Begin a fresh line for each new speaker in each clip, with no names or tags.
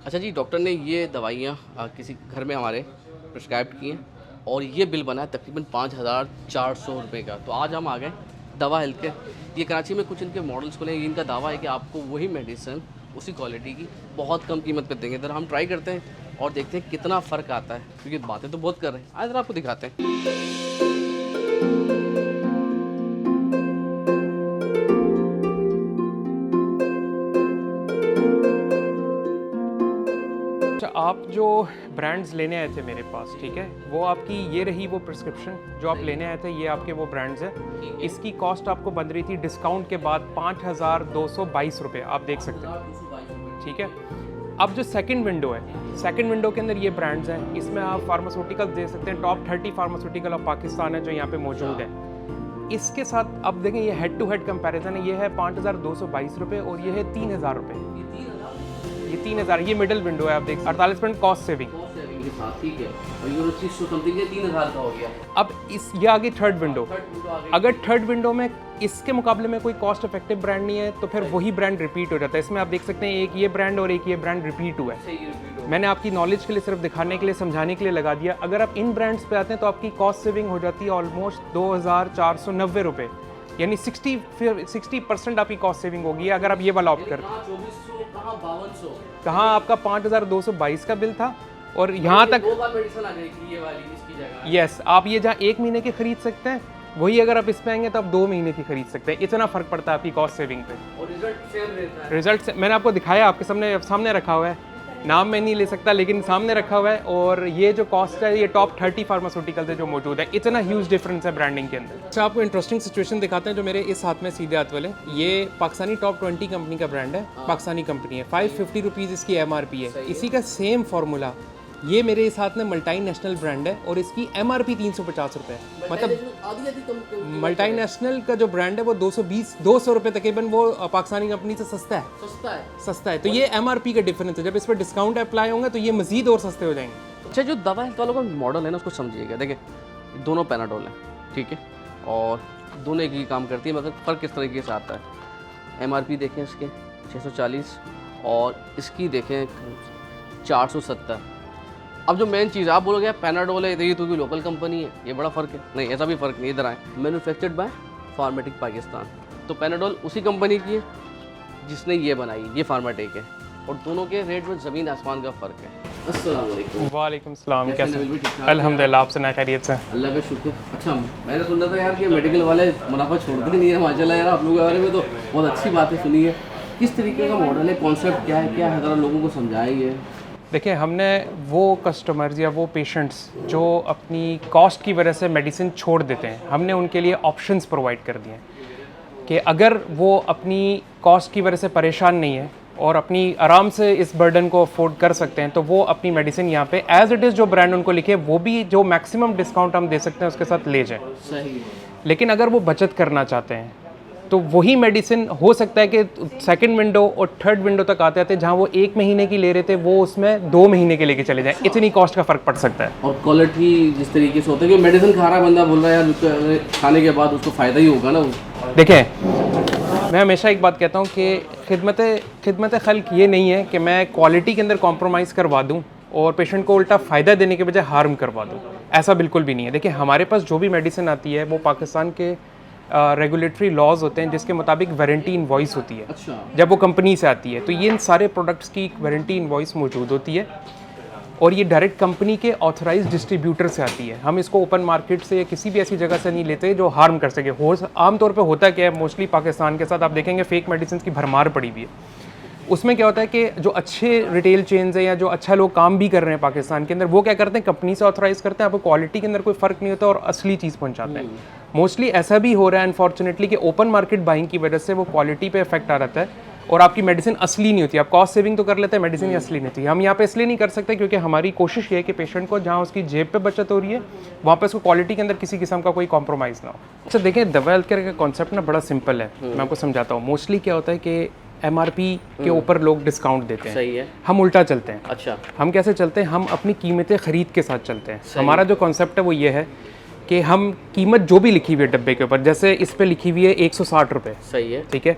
अच्छा जी, डॉक्टर ने ये दवाइयाँ किसी घर में हमारे प्रिस्क्राइब की हैं और ये बिल बना है तकरीबन 5,400 रुपये का। तो आज हम आ गए दवा हेल्थ केयर। ये कराची में कुछ इनके मॉडल्स खुले हैं। इनका दावा है कि आपको वही मेडिसिन उसी क्वालिटी की बहुत कम कीमत पे देंगे। इधर हम ट्राई करते हैं और देखते हैं कितना फ़र्क आता है, क्योंकि बातें तो बहुत कर रहे हैं। आज ज़रा आपको दिखाते हैं।
अच्छा, आप जो ब्रांड्स लेने आए थे मेरे पास, ठीक है, वो आपकी ये रही वो प्रिस्क्रिप्शन जो आप लेने आए थे, ये आपके वो ब्रांड्स हैं। इसकी कॉस्ट आपको बन रही थी डिस्काउंट के बाद 5,222 रुपये, आप देख सकते हैं, ठीक है। अब जो सेकंड विंडो है, सेकंड विंडो के अंदर ये ब्रांड्स हैं। इसमें आप फार्मास्यूटिकल देख सकते हैं, टॉप 30 फार्मास्यूटिकल ऑफ पाकिस्तान है जो यहाँ पे मौजूद है। इसके साथ अब देखें, ये हेड टू हेड कंपैरिजन है। ये है 5,222 रुपये और ये है 3,000 रुपये। ये 3,000, ये मिडिल विंडो है, आप देख 48% कॉस्ट सेविंग।
ठीक है, और ये 300 समथिंग 3,000 का हो गया।
अब ये आगे थर्ड विंडो। अगर थर्ड विंडो में इसके मुकाबले में कोई कॉस्ट इफेक्टिव ब्रांड नहीं है तो फिर वही ब्रांड रिपीट हो जाता है। इसमें आप देख सकते हैं एक ये ब्रांड और एक ये ब्रांड रिपीट हुआ है। मैंने आपकी नॉलेज के लिए सिर्फ दिखाने के लिए, समझाने के लिए लगा दिया। अगर आप इन ब्रांड्स पे आते हैं तो आपकी कॉस्ट सेविंग हो जाती है ऑलमोस्ट 2,490 रुपये, यानी 60% आपकी कॉस्ट सेविंग होगी अगर आप ये वाला ऑप्ट करते हैं।
2400 कहाँ 5200,
कहाँ आपका 5,222 का बिल था और यहाँ तक
2 बार मेडिसिन आ जाएगी ये वाली इसकी जगह।
यस, आप ये जहाँ 1 महीने की खरीद सकते हैं, वही अगर आप इस पे आएंगे तो आप 2 महीने की खरीद सकते हैं। इतना फर्क पड़ता है आपकी कॉस्ट सेविंग पे।
और रिजल्ट सेम रहता है।
रिजल्ट मैंने आपको दिखाया, आपके सामने रखा हुआ है। नाम मैं नहीं ले सकता लेकिन सामने रखा हुआ है। और ये जो कॉस्ट है, ये टॉप 30 फार्मास्यूटिकल जो मौजूद है। इतना ह्यूज डिफरेंस है ब्रांडिंग के अंदर। अच्छा, आपको इंटरेस्टिंग सिचुएशन दिखाते हैं जो मेरे इस हाथ में सीधे हाथ वाले। ये पाकिस्तानी टॉप 20 कंपनी का ब्रांड है, पाकिस्तानी कंपनी है। 550 रुपीज़ इसकी MRP है। इसी का सेम फार्मूला ये मेरे इस हाथ में मल्टी नेशनल ब्रांड है और इसकी MRP 350 रुपये है। मतलब मल्टी नेशनल का जो ब्रांड है वो 200 रुपये तकरीबन वो पाकिस्तानी कंपनी से सस्ता है। तो ये MRP का डिफरेंस है। जब इस पर डिस्काउंट अप्लाई होंगे तो ये मजीद और सस्ते हो जाएंगे।
अच्छा, जो दवा हेल्थ वालों का मॉडल है ना, उसको समझिएगा। देखिए, दोनों पैनाडोल हैं, ठीक है, और दोनों एक ही काम करती है, मगर फ़र्क किस तरीके से आता है। MRP देखें इसके 640 और इसकी देखें 470। अब जो मेन चीज़ आप बोलोगे पैनाडोल है, ये तो कोई लोकल कंपनी है, ये बड़ा फ़र्क है। नहीं, ऐसा भी फ़र्क नहीं। इधर आए, मैन्युफैक्चर्ड बाय फार्मेटिक पाकिस्तान। तो पैनाडोल उसी कंपनी की है जिसने ये बनाई, ये फार्मेटिक है, और दोनों के रेट में ज़मीन आसमान का फ़र्क है। अस्सलाम वालेकुम।
वालेकुम सलाम, कैसे? अल्हम्दुलिल्लाह, आपसे ना खैरियत से?
अल्लाह का शुक्र। अच्छा, मैंने सुना था यार कि मेडिकल वाले मुनाफा छोड़ते नहीं है माशाल्लाह। यार आप लोगों के बारे में तो बहुत अच्छी बातें सुनी है। किस तरीके का मॉडल है, कॉन्सेप्ट क्या है ज़रा लोगों को समझाइए।
देखिए, हमने वो कस्टमर्स या वो पेशेंट्स जो अपनी कॉस्ट की वजह से मेडिसिन छोड़ देते हैं, हमने उनके लिए ऑप्शंस प्रोवाइड कर दिए हैं कि अगर वो अपनी कॉस्ट की वजह से परेशान नहीं है और अपनी आराम से इस बर्डन को अफोर्ड कर सकते हैं तो वो अपनी मेडिसिन यहाँ पे एज इट इज़ जो ब्रांड उनको लिखे वो भी जो मैक्सिमम डिस्काउंट हम दे सकते हैं उसके साथ ले जाएं।
सही।
लेकिन अगर वो बचत करना चाहते हैं तो वही मेडिसिन हो सकता है कि सेकंड विंडो और थर्ड विंडो तक आते आते जहाँ वो 1 महीने की ले रहे थे वो उसमें 2 महीने के लेके चले जाएं। इतनी कॉस्ट का फ़र्क पड़ सकता है।
और क्वालिटी जिस तरीके से होता है कि मेडिसिन खा रहा बंदा बोल रहा है यार खाने के बाद उसको फ़ायदा ही होगा ना।
देखें, मैं हमेशा एक बात कहता हूँ कि खिदमत खल्क ये नहीं है कि मैं क्वालिटी के अंदर कॉम्प्रोमाइज़ करवा दूँ और पेशेंट को उल्टा फ़ायदा देने के बजाय हार्म करवा दूँ। ऐसा बिल्कुल भी नहीं है। देखिए, हमारे पास जो भी मेडिसिन आती है वो पाकिस्तान के रेगुलेटरी लॉज होते हैं जिसके मुताबिक वारंटी इनवॉइस होती है।
अच्छा। जब
वो कंपनी से आती है तो ये इन सारे प्रोडक्ट्स की वारंटी इनवॉइस मौजूद होती है और ये डायरेक्ट कंपनी के ऑथराइज्ड डिस्ट्रीब्यूटर से आती है। हम इसको ओपन मार्केट से या किसी भी ऐसी जगह से नहीं लेते जो हार्म कर सके। आमतौर पे होता क्या है, मोस्टली पाकिस्तान के साथ आप देखेंगे फेक मेडिसिन की भरमार पड़ी हुई है। उसमें क्या होता है कि जो अच्छे रिटेल चेन्स हैं या जो अच्छा लोग काम भी कर रहे हैं पाकिस्तान के अंदर, वो क्या करते हैं, कंपनी से ऑथराइज़ करते हैं, आपको क्वालिटी के अंदर कोई फ़र्क नहीं होता और असली चीज़ पहुंचाते हैं। मोस्टली ऐसा भी हो रहा है अनफॉर्चुनेटली कि ओपन मार्केट बाइंग की वजह से वो क्वालिटी पे इफेक्ट आ जाता है और आपकी मेडिसिन असली नहीं होती। आप कॉस्ट सेविंग तो कर लेते हैं, मेडिसिन असली नहीं होती। हम यहाँ पे इसलिए नहीं कर सकते क्योंकि हमारी कोशिश ये है कि पेशेंट को जहाँ उसकी जेब पे बचत हो रही है वहाँ पे उसको क्वालिटी के अंदर किसी किस्म का कोई कॉम्प्रोमाइज़ ना हो। अच्छा, देखें, दवा हेल्थ केयर का कॉन्सेप्ट ना बड़ा सिंपल है। मैं आपको समझाता हूँ। मोस्टली क्या होता है कि MRP के ऊपर लोग डिस्काउंट देते हैं।
सही है।
हम उल्टा चलते हैं।
अच्छा।
हम कैसे चलते हैं, हम अपनी कीमतें ख़रीद के साथ चलते हैं। हमारा जो कॉन्सेप्ट है वो ये है कि हम कीमत जो भी लिखी हुई है डब्बे के ऊपर, जैसे इस पे लिखी हुई है 160 रुपये,
सही है,
ठीक है,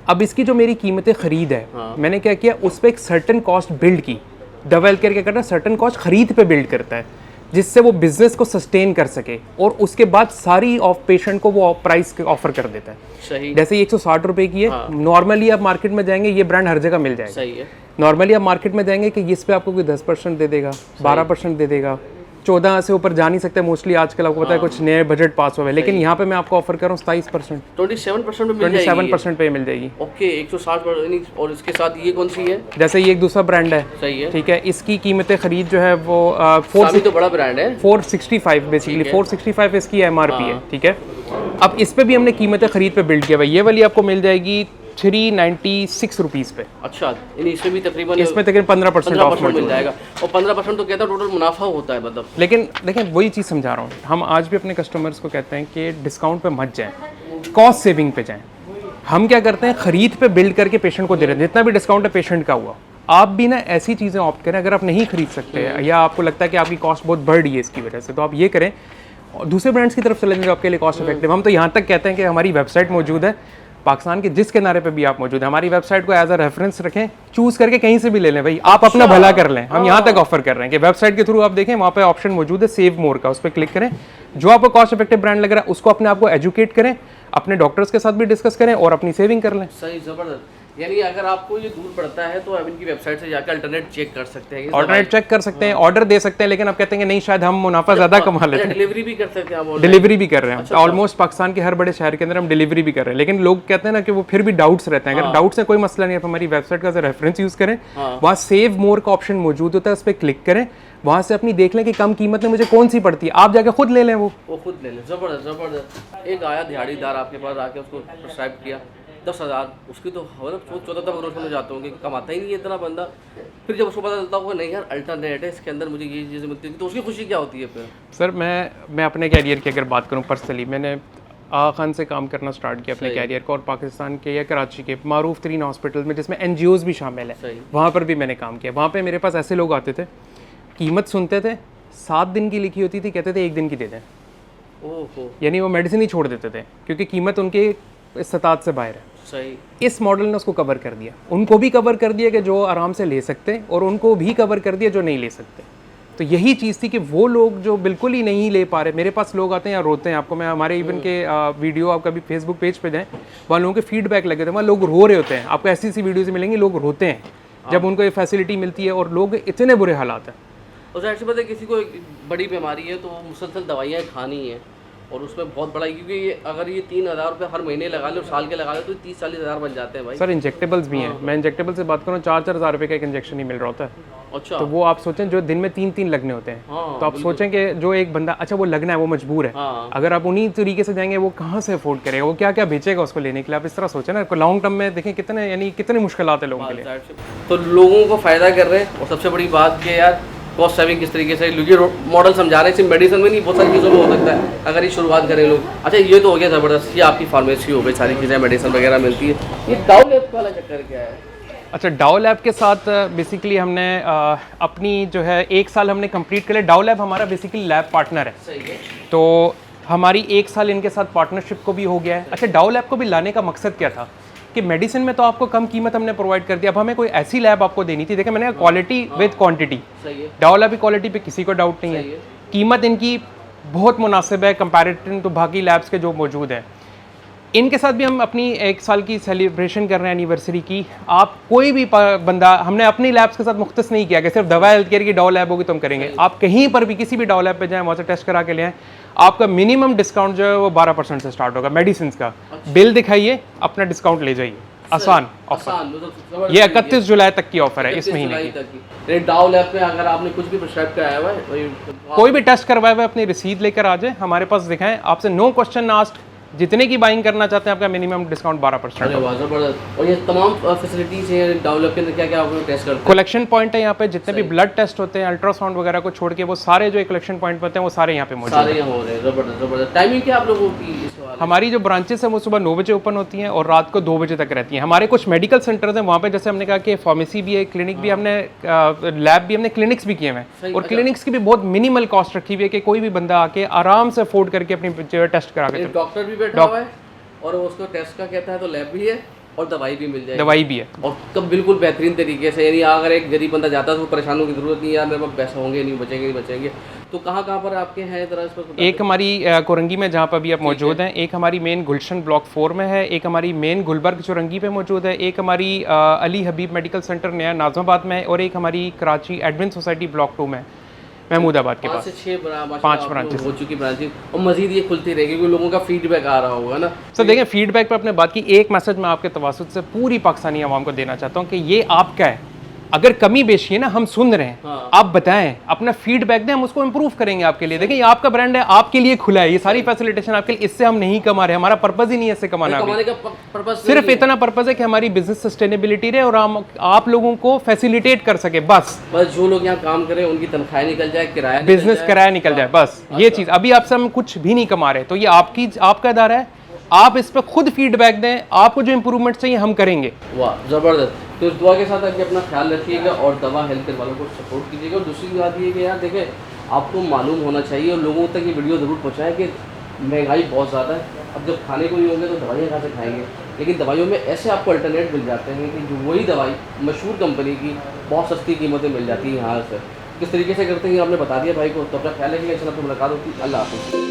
अब इसकी जो मेरी कीमतें खरीद है,
हाँ।
मैंने क्या किया, उस पर एक सर्टन कॉस्ट बिल्ड की। दवा हेल्थ केयर क्या करता है, सर्टन कॉस्ट खरीद पे बिल्ड करता है, जिससे वो बिजनेस को सस्टेन कर सके, और उसके बाद सारी ऑफ पेशेंट को वो प्राइस ऑफर कर देता है।
सही।
जैसे 160 रुपए की है, नॉर्मली आप मार्केट में जाएंगे, ये ब्रांड हर जगह मिल जाएगा।
सही है।
नॉर्मली आप मार्केट में जाएंगे कि इस पे आपको कोई 10% दे देगा, 12% दे देगा, 14 से ऊपर जा नहीं सकते मोस्टली आजकल, आपको पता है कुछ नए बजट पास हुए, लेकिन यहाँ पे मैं आपको ऑफर कर रहा हूँ 27%,
27% में मिल जाएगी।
27% पे मिल जाएगी।
ओके 160 और इसके साथ ये कौन सी है?
जैसे ये एक दूसरा ब्रांड है,
सही है।
ठीक है, इसकी कीमतें खरीद जो है वो
सामी तो बड़ा ब्रांड है।
465 बेसिकली, 465 इसकी MRP है, ठीक है। अब इस पे भी हमने कीमतें खरीद पे बिल्ड किया भाई। ये वाली आपको मिल जाएगी 396 रुपीज़ पे।
अच्छा, इसमें भी तकरीबन
15% ऑफ
मिल जाएगा, और 15% तो कहता है टोटल मुनाफा होता है मतलब।
लेकिन देखें, वही चीज़ समझा रहा हूँ, हम आज भी अपने कस्टमर्स को कहते हैं कि डिस्काउंट पे मत जाएं, कॉस्ट सेविंग पे जाएं। हम क्या करते हैं, खरीद पे बिल्ड करके पेशेंट को दे रहे हैं, जितना भी डिस्काउंट है पेशेंट का हुआ। आप भी ना ऐसी चीज़ें ऑप्ट करें, अगर आप नहीं खरीद सकते या आपको लगता है कि आपकी कॉस्ट बहुत बढ़ रही है इसकी वजह से, तो आप ये करें और दूसरे ब्रांड्स की तरफ चले जाएं जो आपके लिए कॉस्ट इफेक्टिव। हम तो यहाँ तक कहते हैं कि हमारी वेबसाइट मौजूद है, पाकिस्तान के जिस किनारे पे भी आप मौजूद हैं, हमारी वेबसाइट को एज अ रेफरेंस रखें, चूज करके कहीं से भी ले लें भाई, आप अपना भला कर लें। हम यहाँ तक ऑफर कर रहे हैं कि वेबसाइट के थ्रू आप देखें, वहाँ पे ऑप्शन मौजूद है सेव मोर का, उस पर क्लिक करें, जो आपको कॉस्ट इफेक्टिव ब्रांड लग रहा है उसको अपने आप को एजुकेट करें, अपने डॉक्टर्स के साथ भी डिस्कस करें और अपनी सेविंग कर लें।
सही, जबरदस्त। यानी अगर आपको ये दूर पड़ता है तो आप इनकी वेबसाइट से जाकर अल्टरनेट चेक कर सकते हैं,
ऑल्टरनेट चेक कर सकते हैं, ऑर्डर दे सकते हैं, लेकिन आप कहते हैं कि नहीं शायद हम मुनाफा ज्यादा कमा लेते हैं।
डिलीवरी भी कर सकते हैं आप?
डिलीवरी भी कर रहे हैं ऑलमोस्ट पाकिस्तान के हर बड़े शहर के अंदर हम डिलीवरी भी कर रहे हैं, लेकिन लोग कहते हैं ना कि वो फिर भी डाउट्स रहते हैं। अगर डाउट्स है कोई मसला नहीं है, आप हमारी वेबसाइट का रेफरेंस यूज करें, वहाँ सेव मोर का ऑप्शन मौजूद होता है, उस पर क्लिक करें, वहाँ से अपनी देख लें कि कम कीमत में मुझे कौन सी पड़ती है, आप जाके खुद ले लें, वो
खुद ले लें। जबरदस्त जबरदस्त। एक आया दिहाड़ीदार आपके पास आके उसको प्रिस्क्राइब किया 10,000, उसकी तो मतलब 14 तक रोज में जाता हूँ कि कमाता ही नहीं है इतना बंदा, फिर जब उसको पता चलता होगा नहीं यार अल्टरनेट है इसके अंदर, मुझे ये चीज़ें मिलती है, तो उसकी खुशी क्या होती है फिर?
सर मैं अपने कैरियर की अगर बात करूँ पर्सनली, मैंने आगा खान से काम करना स्टार्ट किया अपने कैरियर को, और पाकिस्तान के या कराची के मारूफ तरीन हॉस्पिटल में जिसमें NGOs भी शामिल है, वहाँ पर भी मैंने काम किया। वहाँ पर मेरे पास ऐसे लोग आते थे, कीमत सुनते थे, 7 दिन की लिखी होती थी, कहते थे 1 दिन की दे दें।
ओहो,
यानी वो मेडिसिन ही छोड़ देते थे क्योंकि कीमत उनके इस्तात से बाहर है।
सही।
इस मॉडल ने उसको कवर कर दिया, उनको भी कवर कर दिया कि जो आराम से ले सकते हैं, और उनको भी कवर कर दिया जो नहीं ले सकते। तो यही चीज़ थी कि वो लोग जो बिल्कुल ही नहीं ले पा रहे, मेरे पास लोग आते हैं या रोते हैं, आपको मैं हमारे इवन के वीडियो आप कभी फेसबुक पेज पे जाएं, वहाँ लोगों के फीडबैक लगे थे, वहाँ लोग रो रहे होते हैं, आपको ऐसी ऐसी वीडियोज़ मिलेंगी, लोग रोते हैं जब उनको ये फैसिलिटी मिलती है, और लोग इतने बुरे हालात हैं।
और जाहिर सी बात है किसी को एक बड़ी बीमारी है तो मुसलसल दवाइयाँ खानी है, और उसमें बहुत बड़ा, क्योंकि ये अगर ये 3,000 रुपये हर महीने लगा ले और साल के लगा ले तो 30-40 हज़ार बन जाते हैं भाई।
सर इंजेक्टेबल्स भी हैं, मैं इंजेक्टेबल से बात करूँ 4-4 हज़ार रुपये का एक इंजेक्शन ही मिल रहा होता है।
अच्छा,
तो वो आप सोचें जो दिन में 3-3 लगने होते हैं, तो आप सोचें कि जो एक बंदा, अच्छा वो लगना है, वो मजबूर है, अगर आप उन्हीं तरीके से जाएंगे वो कहाँ से अफोर्ड करेगा, वो क्या क्या बेचेगा उसको लेने के लिए, आप इस तरह सोचें ना, लॉन्ग टर्म में देखें कितने यानी कितनी मुश्किलात है लोगों के लिए।
तो लोगों को फ़ायदा कर रहे हैं, और सबसे बड़ी बात कि यार कॉस्ट सेविंग किस तरीके से ये मॉडल समझा रहे हैं, सिर्फ मेडिसिन में नहीं, बहुत सारी चीज़ों में हो सकता है अगर ये शुरुआत करें लोग। अच्छा ये तो हो गया ज़बरदस्त, ये आपकी फार्मेसी हो गई, सारी चीज़ें मेडिसिन वगैरह मिलती है। ये डाउ लैब वाला चक्कर क्या है?
अच्छा, डाउ लैब के साथ बेसिकली हमने अपनी जो है 1 साल हमने कंप्लीट कर लिया। डाउ लैब हमारा बेसिकली लैब पार्टनर है,
सही है,
तो हमारी 1 साल इनके साथ पार्टनरशिप को भी हो गया है। अच्छा, डाउ लैब को भी लाने का मकसद क्या था कि मेडिसिन में तो आपको कम कीमत हमने प्रोवाइड कर दिया, अब हमें कोई ऐसी लैब आपको देनी थी। देखिए मैंने क्वालिटी विद क्वांटिटी,
सही है,
डाउ लैब की क्वालिटी पे किसी को डाउट नहीं है, कीमत इनकी बहुत मुनासिब है कंपैरेटिव टू बाकी लैब्स के जो मौजूद हैं। इनके साथ भी हम अपनी 1 साल की सेलिब्रेशन कर रहे हैं एनिवर्सरी की। आप कोई भी बंदा, हमने अपनी लैब्स के साथ मुख्तस नहीं किया कि सिर्फ दवा हेल्थ केयर की डाउ लैब होगी तो हम करेंगे। आप कहीं पर भी किसी भी डाउ लैब पे जाएं, वहाँ से टेस्ट करा के ले आएं, आपका मिनिमम डिस्काउंट जो है वो 12% से स्टार्ट होगा। मेडिसिन का बिल दिखाइए, अपना डिस्काउंट ले जाइए, आसान ऑफर। ये 31 जुलाई तक की ऑफर है, इस महीने की।
डाउ लैब पे अगर आपने कुछ भी प्रिस्क्राइब कराया हुआ है,
कोई भी टेस्ट करवाया हुआ है, अपनी रसीद लेकर आ जाए, हमारे पास दिखाएं, आपसे नो क्वेश्चन आस्क्ड, जितने की बाइंग करना चाहते हैं आपका मिनिमम डिस्काउंट 12%।
और ये तमाम फैसिलिटीज हैं डाउ लैब के अंदर, क्या क्या आप लोग टेस्ट करते हैं?
कलेक्शन पॉइंट है यहाँ पे, जितने भी ब्लड टेस्ट होते हैं, अल्ट्रासाउंड वगैरह को छोड़ के वो सारे जो कलेक्शन पॉइंट होते हैं वो सारे यहाँ पे मौजूद
सारे यहाँ हो रहे हैं। जबरदस्त जबरदस्त। टाइमिंग क्या आप लोगों की?
हमारी जो ब्रांचेस हैं वो सुबह 9 बजे ओपन होती हैं और रात को 2 बजे तक रहती हैं। हमारे कुछ मेडिकल सेंटर्स हैं, वहाँ पे जैसे हमने कहा कि फार्मेसी भी है, क्लिनिक भी, हमने लैब भी, हमने क्लिनिक्स भी किए हैं, और क्लिनिक्स की भी बहुत मिनिमल कॉस्ट रखी हुई है कि कोई भी बंदा आके आराम से अफोर्ड करके अपनी टेस्ट करा के।
डॉक्टर भी बैठा हुआ है और उसको टेस्ट का कहता है तो लैब भी है, और दवाई भी मिल जाएगी।
दवाई भी है।
और कब बिल्कुल बेहतरीन तरीके से, यानी अगर एक गरीब बंदा जाता है तो परेशान होने की जरूरत नहीं है, यार मेरे पास पैसे होंगे नहीं, बचेंगे। तो कहाँ पर आपके हैं जरा इस पर बता
एक हमारी कोरंगी में जहाँ पर अभी आप मौजूद हैं, एक हमारी मेन गुलशन ब्लॉक 4 में है, एक हमारी मेन गुलबर्ग चौरंगी पे मौजूद है, एक हमारी अली हबीब मेडिकल सेंटर नया नाज़िमाबाद में है, और एक हमारी कराची एडमिन सोसाइटी ब्लॉक 2 में महमूदाबाद के
5
पास।
से 6
5 ब्रांचेस
हो चुकी ब्रांचेस, और मजीद ये खुलती रहेगी क्योंकि लोगों का फीडबैक आ रहा होगा ना।
सर देखें, फीडबैक पर आपने बात की, एक मैसेज मैं आपके तवासुत से पूरी पाकिस्तानी आवाम को देना चाहता हूँ कि ये आपका है, अगर कमी बेशी है ना, हम सुन रहे हैं।
हाँ।
आप बताएं, अपना फीडबैक दें, हम उसको इम्प्रूव करेंगे आपके लिए। देखें, ये आपका ब्रांड है, आपके लिए खुला है, ये सारी फैसिलिटेशन आपके लिए, इससे हम नहीं कमा रहे, हमारा पर्पज ही नहीं है इससे कमाना।
कमाने का पर्पस
सिर्फ इतना पर्पज है कि हमारी बिजनेस सस्टेनेबिलिटी रहे और हम आप लोगों को फैसिलिटेट कर सके, बस
जो लोग यहाँ काम करें उनकी तनख्वाहें निकल जाए, किराया
बिजनेस किराया निकल जाए, बस ये चीज़। अभी आपसे हम कुछ भी नहीं कमा रहे, तो ये आपका इदारा है, आप इस पर खुद फीडबैक दें, आपको जो इंप्रूवमेंट चाहिए हम करेंगे।
वाह ज़बरदस्त। तो इस दुआ के साथ अभी अपना ख्याल रखिएगा और दवा हेल्थ केयर वालों को सपोर्ट कीजिएगा। और दूसरी बात ये कि यार देखें, आपको मालूम होना चाहिए और लोगों तक ये वीडियो ज़रूर पहुँचाएं कि महंगाई बहुत ज़्यादा है। अब जब खाने को नहीं होंगे तो दवाइयाँ कहाँ से खाएंगे, लेकिन दवाइयों में ऐसे आपको अल्टरनेट मिल जाते हैं कि जो वही दवाई मशहूर कंपनी की बहुत सस्ती कीमतें मिल जाती है यहाँ से। किस तरीके से करते हैं आपने बता दिया भाई को। तो अपना ख्याल रखिएगा, इंशाल्लाह आपको मुलाकात होती है। अल्लाह हाफ़िज़।